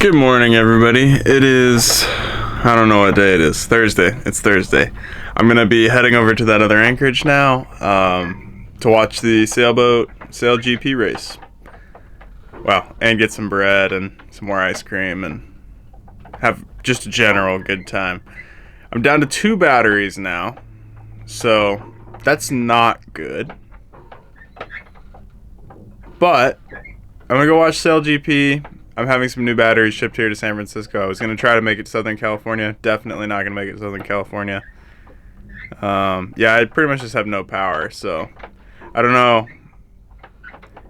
Good morning, everybody. It is, I don't know what day it is. Thursday. It's Thursday. I'm going to be heading over to that other anchorage now to watch the sail GP race. Well, and get some bread and some more ice cream and have just a general good time. I'm down to 2 batteries now, so that's not good. But I'm going to go watch sail GP. I'm having some new batteries shipped here to San Francisco. I was going to try to make it to Southern California. Definitely not going to make it to Southern California. Yeah, I pretty much just have no power, so I don't know.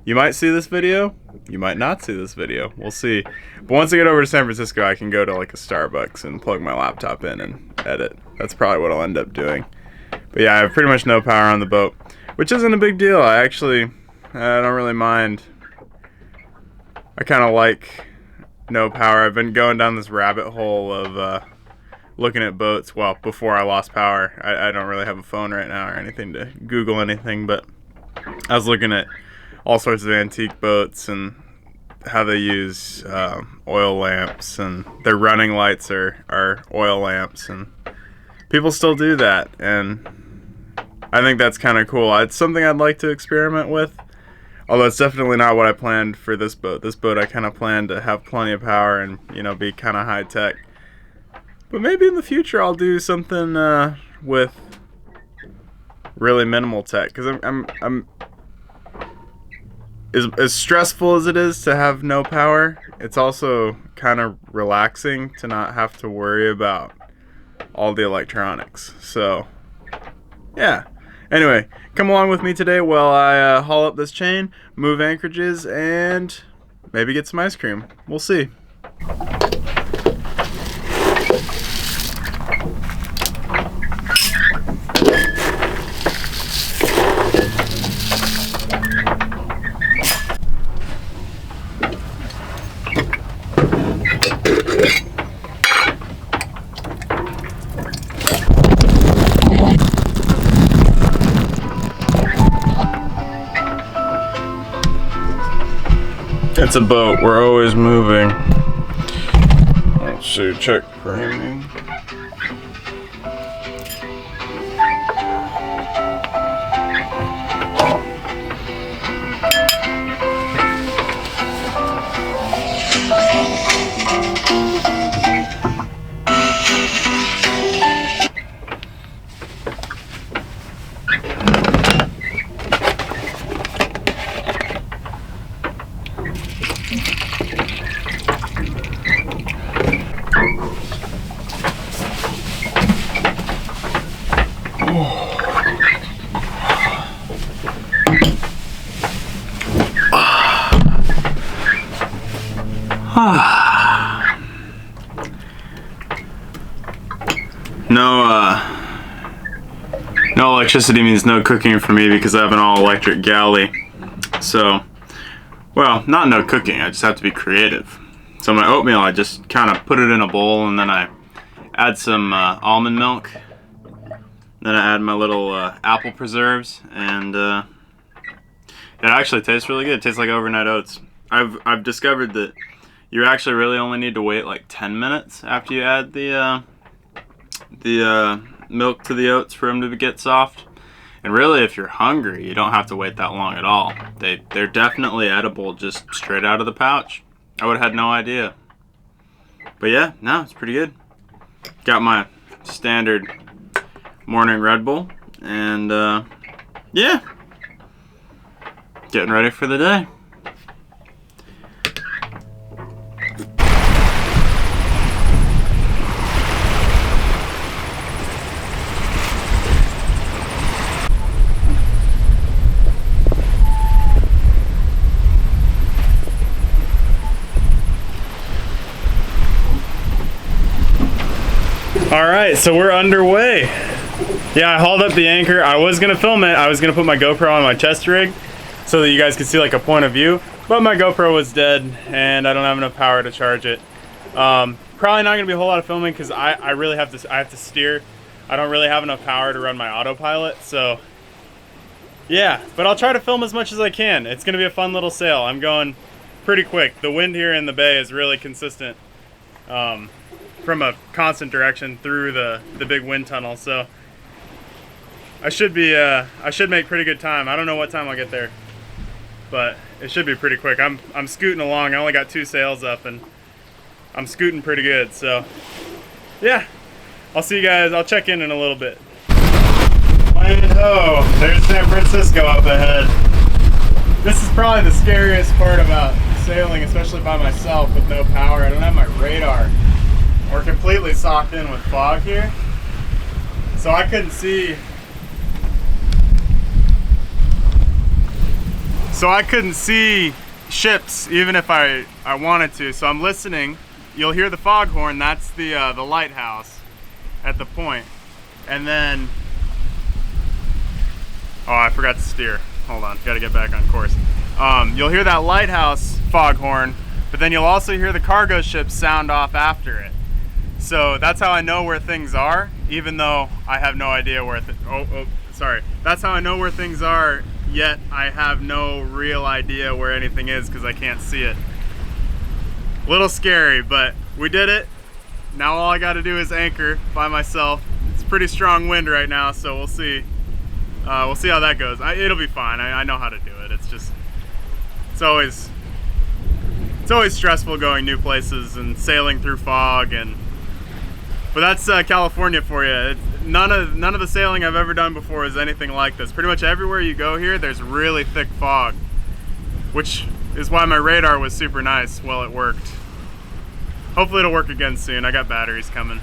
You might see this video. You might not see this video. We'll see. But once I get over to San Francisco, I can go to like a Starbucks and plug my laptop in and edit. That's probably what I'll end up doing. But yeah, I have pretty much no power on the boat, which isn't a big deal. I don't really mind. I kind of like no power. I've been going down this rabbit hole of looking at boats. Well, before I lost power, I don't really have a phone right now or anything to Google anything, but I was looking at all sorts of antique boats and how they use oil lamps, and their running lights are oil lamps, and people still do that, and I think that's kind of cool. It's something I'd like to experiment with. Although it's definitely not what I planned for this boat. This boat I kind of planned to have plenty of power and, you know, be kind of high tech. But maybe in the future I'll do something with really minimal tech, because I'm as stressful as it is to have no power, it's also kind of relaxing to not have to worry about all the electronics. So yeah. Anyway, come along with me today while I haul up this chain, move anchorages, and maybe get some ice cream. We'll see. It's a boat. We're always moving. Let's see. Check framing. No electricity means no cooking for me because I have an all-electric galley. So, well, not no cooking, I just have to be creative. So my oatmeal, I just kind of put it in a bowl and then I add some almond milk. Then I add my little apple preserves, and it actually tastes really good. It tastes like overnight oats. I've discovered that you actually really only need to wait like 10 minutes after you add the milk to the oats for them to get soft. And really, if you're hungry, you don't have to wait that long at all. They're definitely edible just straight out of the pouch. I would have had no idea. But yeah, no, it's pretty good. Got my standard morning Red Bull, and yeah, getting ready for the day. All right, so we're underway. Yeah, I hauled up the anchor. I was gonna film it. I was gonna put my GoPro on my chest rig so that you guys could see like a point of view, but my GoPro was dead and I don't have enough power to charge it. Probably not gonna be a whole lot of filming because I really have to steer. I don't really have enough power to run my autopilot, so yeah, but I'll try to film as much as I can. It's gonna be a fun little sail. I'm going pretty quick. The wind here in the bay is really consistent from a constant direction through the big wind tunnel. So I should make pretty good time. I don't know what time I'll get there, but it should be pretty quick. I'm scooting along. I only got 2 sails up and I'm scooting pretty good. So yeah, I'll see you guys. I'll check in a little bit. Land ho! There's San Francisco up ahead. This is probably the scariest part about sailing, especially by myself with no power. I don't have my radar. We're completely socked in with fog here, so I couldn't see. Ships even if I wanted to. So I'm listening. You'll hear the foghorn. That's the lighthouse at the point, and then. Oh, I forgot to steer. Hold on, gotta get back on course. You'll hear that lighthouse foghorn, but then you'll also hear the cargo ships sound off after it. So that's how I know where things are, even though I have no idea where That's how I know where things are, yet I have no real idea where anything is because I can't see it. A little scary, but we did it. Now all I gotta do is anchor by myself. It's pretty strong wind right now, so we'll see. We'll see how that goes. It'll be fine. I know how to do it. It's always stressful going new places and sailing through fog, but that's California for you. None of the sailing I've ever done before is anything like this. Pretty much everywhere you go here, there's really thick fog, which is why my radar was super nice while it worked. Hopefully it'll work again soon. I got batteries coming.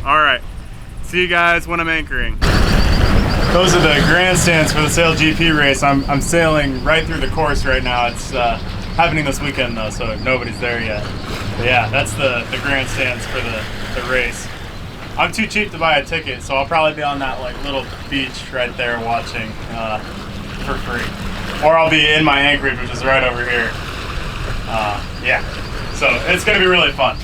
All right, see you guys when I'm anchoring. Those are the grandstands for the Sail GP race. I'm sailing right through the course right now. It's happening this weekend though, so nobody's there yet. But yeah, that's the grandstands for the race. I'm too cheap to buy a ticket, so I'll probably be on that like little beach right there watching for free. Or I'll be in my anchorage, which is right over here. Yeah, so it's gonna be really fun.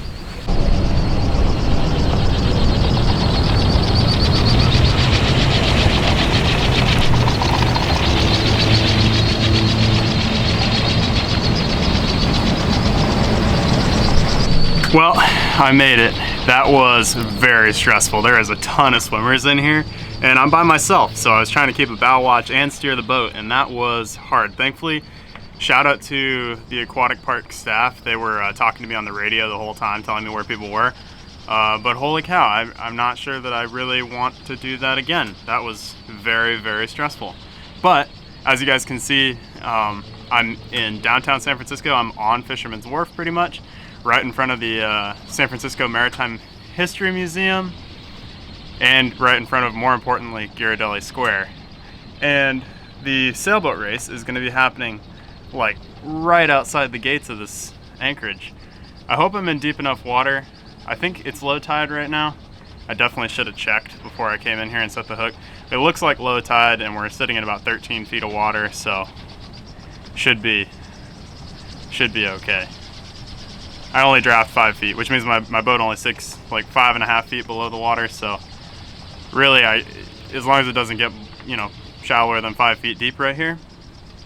Well, I made it. That was very stressful. There is a ton of swimmers in here, and I'm by myself, so I was trying to keep a bow watch and steer the boat, and that was hard. Thankfully, shout out to the aquatic park staff. They were talking to me on the radio the whole time, telling me where people were. But holy cow, I'm not sure that I really want to do that again. That was very, very stressful. But as you guys can see, I'm in downtown San Francisco. I'm on Fisherman's Wharf pretty much, right in front of the San Francisco Maritime History Museum, and right in front of, more importantly, Ghirardelli Square. And the sailboat race is going to be happening like right outside the gates of this anchorage. I hope I'm in deep enough water. I think it's low tide right now. I definitely should have checked before I came in here and set the hook. It looks like low tide, and we're sitting at about 13 feet of water, so should be okay. I only draft 5 feet, which means my boat only sinks like 5.5 feet below the water. So really, as long as it doesn't get, shallower than 5 feet deep right here,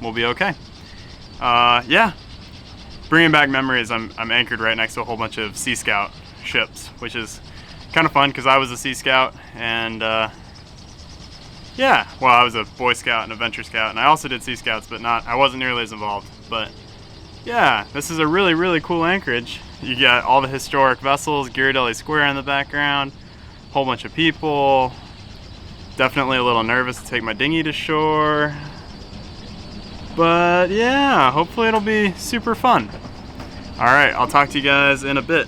we'll be okay. Yeah, bringing back memories. I'm anchored right next to a whole bunch of Sea Scout ships, which is kind of fun because I was a Sea Scout, and yeah, well, I was a Boy Scout and a Venture Scout, and I also did Sea Scouts, but I wasn't nearly as involved. But yeah, this is a really, really cool anchorage. You got all the historic vessels, Ghirardelli Square in the background, whole bunch of people. Definitely a little nervous to take my dinghy to shore. But yeah, hopefully it'll be super fun. All right, I'll talk to you guys in a bit.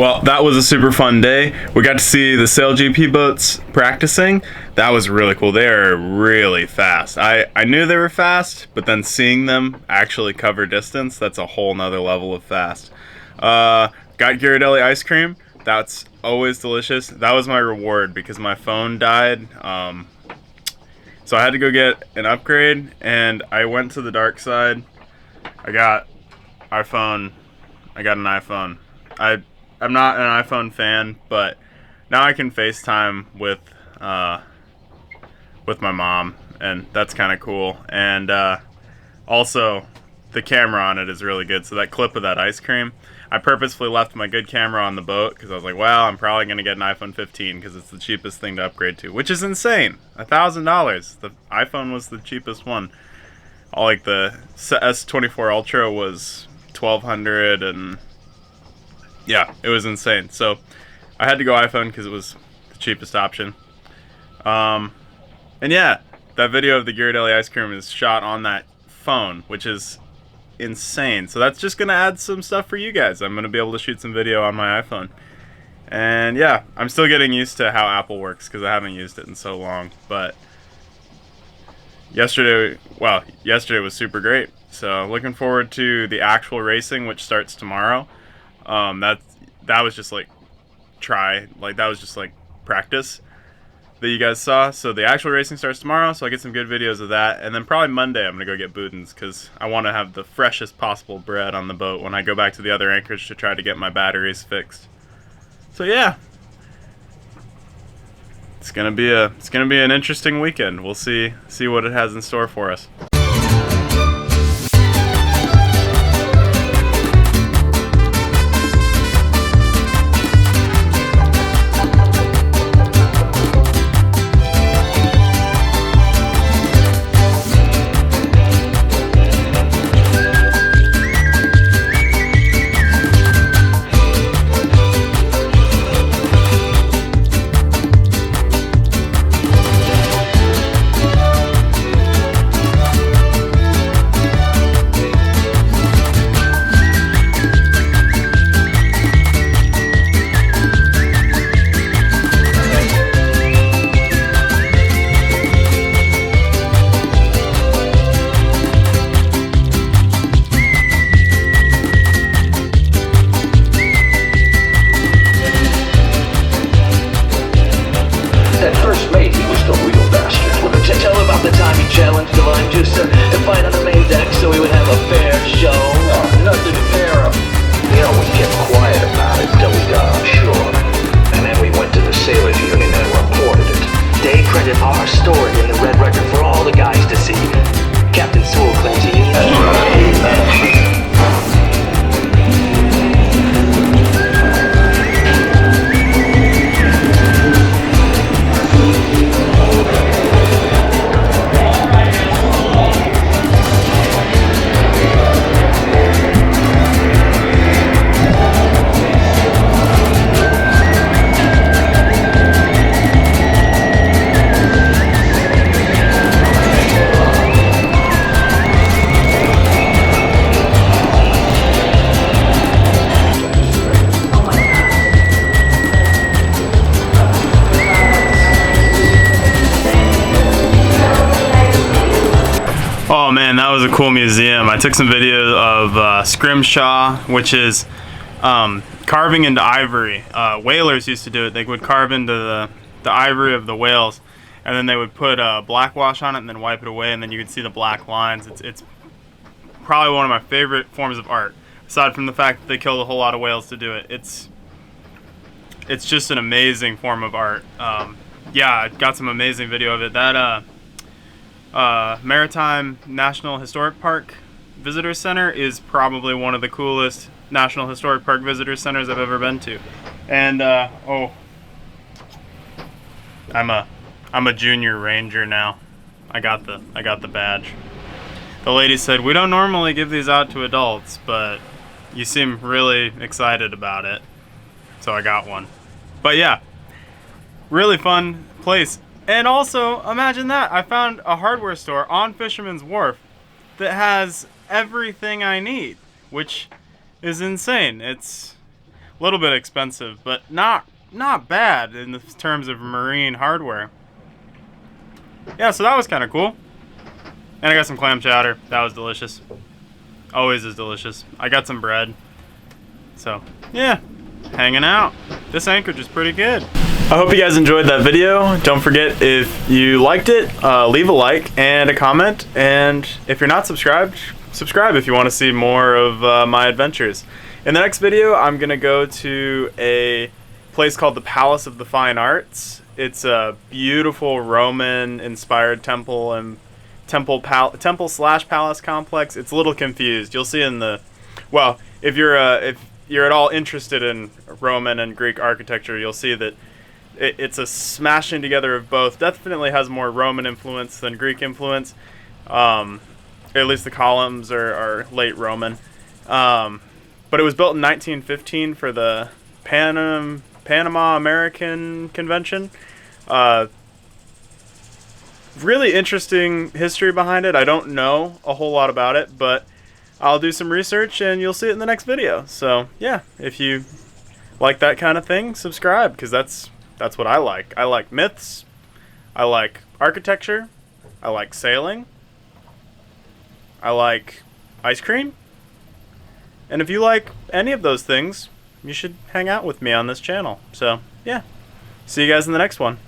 Well, that was a super fun day. We got to see the Sail GP boats practicing. That was really cool. They are really fast. I knew they were fast, but then seeing them actually cover distance, that's a whole nother level of fast. Got Ghirardelli ice cream. That's always delicious. That was my reward because my phone died. So I had to go get an upgrade, and I went to the dark side. I got an iPhone. I'm not an iPhone fan, but now I can FaceTime with my mom, and that's kind of cool. And also, the camera on it is really good. So that clip of that ice cream, I purposefully left my good camera on the boat because I was like, well, I'm probably going to get an iPhone 15 because it's the cheapest thing to upgrade to, which is insane. $1,000. The iPhone was the cheapest one. Like the S24 Ultra was $1,200, and yeah, it was insane. So I had to go iPhone because it was the cheapest option. And yeah, that video of the Ghirardelli ice cream is shot on that phone, which is insane. So that's just gonna add some stuff for you guys. I'm gonna be able to shoot some video on my iPhone. And yeah, I'm still getting used to how Apple works because I haven't used it in so long. But yesterday was super great. So looking forward to the actual racing, which starts tomorrow. That was just like practice that you guys saw. So the actual racing starts tomorrow, so I get some good videos of that. And then probably Monday I'm gonna go get Boudin's because I want to have the freshest possible bread on the boat when I go back to the other anchorage to try to get my batteries fixed. So yeah, it's gonna be an interesting weekend. We'll see what it has in store for us. Oh man, that was a cool museum. I took some video of scrimshaw, which is carving into ivory. Whalers used to do it. They would carve into the ivory of the whales, and then they would put black wash on it and then wipe it away, and then you could see the black lines. It's probably one of my favorite forms of art, aside from the fact that they killed a whole lot of whales to do it. It's just an amazing form of art. Yeah, I got some amazing video of it. That Maritime National Historic Park Visitor Center is probably one of the coolest National Historic Park Visitor Centers I've ever been to. And I'm a junior ranger now. I got the badge. The lady said, "We don't normally give these out to adults, but you seem really excited about it." So I got one. But yeah, really fun place. And also, imagine that, I found a hardware store on Fisherman's Wharf that has everything I need, which is insane. A little bit expensive, but not bad in the terms of marine hardware. Yeah, so that was kind of cool. And I got some clam chowder. That was delicious. Always is delicious. I got some bread. So, yeah, hanging out. This anchorage is pretty good. I hope you guys enjoyed that video. Don't forget, if you liked it, leave a like and a comment. And if you're not subscribed, subscribe if you want to see more of my adventures. In the next video, I'm going to go to a place called the Palace of the Fine Arts. It's a beautiful Roman-inspired temple and temple/palace complex. It's a little confused. You'll see in the, well, if you're at all interested in Roman and Greek architecture, you'll see that it's a smashing together of both. Definitely has more Roman influence than Greek influence. At least the columns are late Roman. But it was built in 1915 for the Panama American Convention. Really interesting history behind it. I don't know a whole lot about it, but I'll do some research and you'll see it in the next video. So yeah, if you like that kind of thing, subscribe, because that's what I like. I like myths, I like architecture, I like sailing, I like ice cream, and if you like any of those things, you should hang out with me on this channel. So yeah, see you guys in the next one.